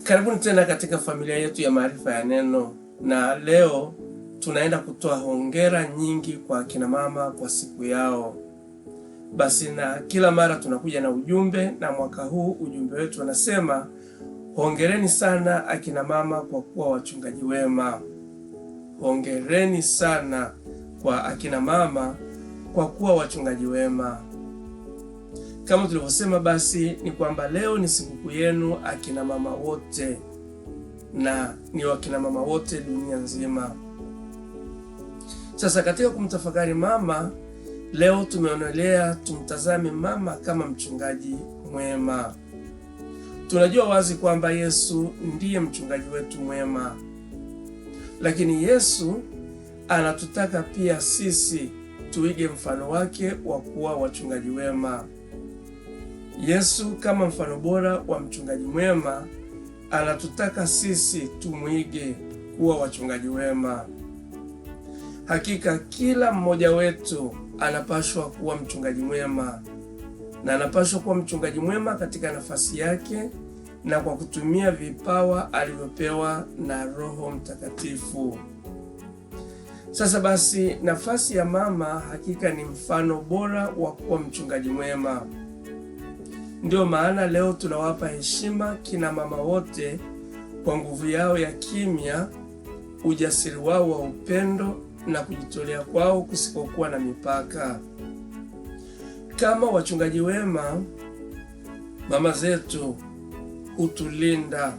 Karibuni tena katika familia yetu ya Maarifa ya Neno, na leo tunaenda kutoa hongera nyingi kwa akina mama kwa siku yao. Basi na kila mara tunakuja na ujumbe, na mwaka huu ujumbe wetu unasema hongereni sana akina mama kwa kuwa wachungaji wema. Hongereni sana kwa akina mama kwa kuwa wachungaji wema. Kama tulivyosema, basi ni kwamba leo ni sikukuu yenu akina mama wote, na ni wakina mama wote dunia nzima. Sasa katika kumtafakari mama, leo tumeonelea tumtazame mama kama mchungaji mwema. Tunajua wazi kwamba Yesu ndiye mchungaji wetu mwema, lakini Yesu anatutaka pia sisi tuige mfano wake wa kuwa wachungaji wema. Yesu kama mfano bora wa mchungaji mwema anatutaka sisi tumwige kuwa wachungaji wema. Hakika kila mmoja wetu anapaswa kuwa mchungaji mwema, na anapaswa kuwa mchungaji mwema katika nafasi yake na kwa kutumia vipawa alivyopewa na Roho Mtakatifu. Sasa basi, nafasi ya mama hakika ni mfano bora wa kuwa mchungaji mwema. Ndio maana leo tunawapa heshima kina mama wote kwa nguvu yao ya kimya, ujasiri wao wa upendo na kujitolea kwao kusikokuwa na mipaka. Kama wachungaji wema, mama zetu hutulinda,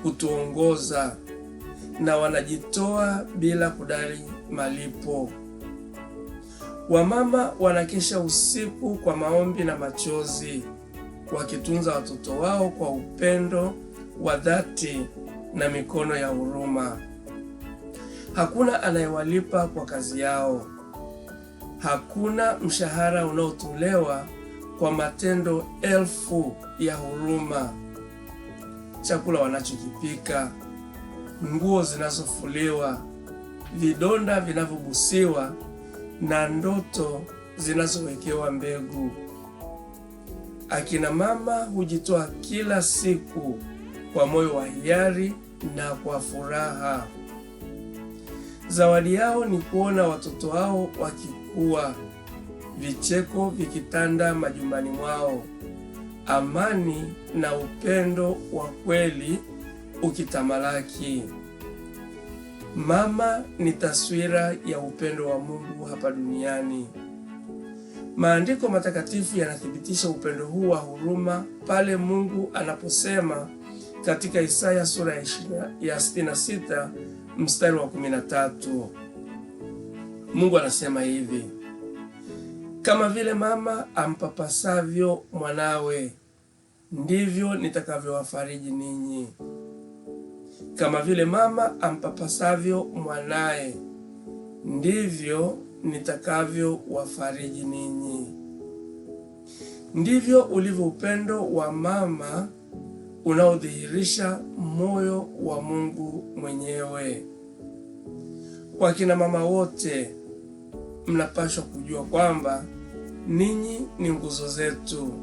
hutuongoza na wanajitoa bila kudai malipo. Wamama wanakesha usiku kwa maombi na machozi, wakitunza watoto wao kwa upendo wa dhati na mikono ya huruma. Hakuna anayewalipa kwa kazi yao. Hakuna mshahara unaotolewa kwa matendo elfu ya huruma. Chakula wanachokipika, nguo zinazofuliwa, vidonda vinavyobusiwa na ndoto zinazowekewa mbegu. Akina mama hujitoa kila siku kwa moyo wa hiari na kwa furaha. Zawadi yao ni kuona watoto wao wakikua, vicheko vikitanda majumbani mwao, amani na upendo wa kweli ukitamalaki. Mama ni taswira ya upendo wa Mungu hapa duniani. Maandiko matakatifu yanathibitisha upendo huu wa huruma pale Mungu anaposema katika Isaya sura ya 66 mstari wa 13. Mungu anasema hivi: kama vile mama ampapasavyo mwanawe, ndivyo nitakavyowafariji ninyi. Kama vile mama ampapasavyo mwanae, ndivyo nitakavyowafariji ninyi. Ndivyo ulivyo upendo wa mama unaodhihirisha moyo wa Mungu mwenyewe. Kwa kina mama wote, mnapaswa kujua kwamba ninyi ni nguzo zetu,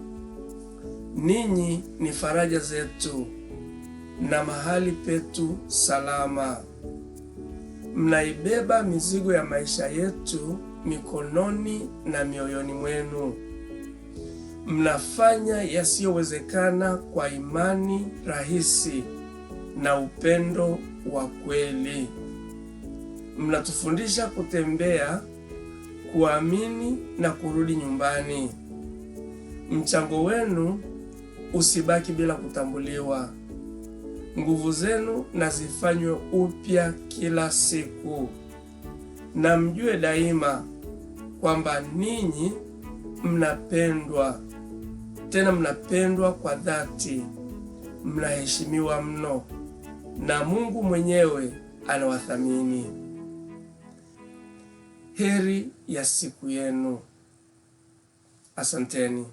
ninyi ni faraja zetu na mahali petu salama. Mnaibeba mizigo ya maisha yetu mikononi na mioyoni mwenu. Mnafanya yasiyowezekana kwa imani rahisi na upendo wa kweli. Mnatufundisha kutembea, kuamini na kurudi nyumbani. Mchango wenu usibaki bila kutambuliwa. Nguvu zenu na zifanywe upya kila siku, na mjue daima kwamba ninyi mnapendwa, tena mnapendwa kwa dhati. Mnaheshimiwa mno na Mungu mwenyewe anawathamini. Heri ya siku yenu. Asanteni.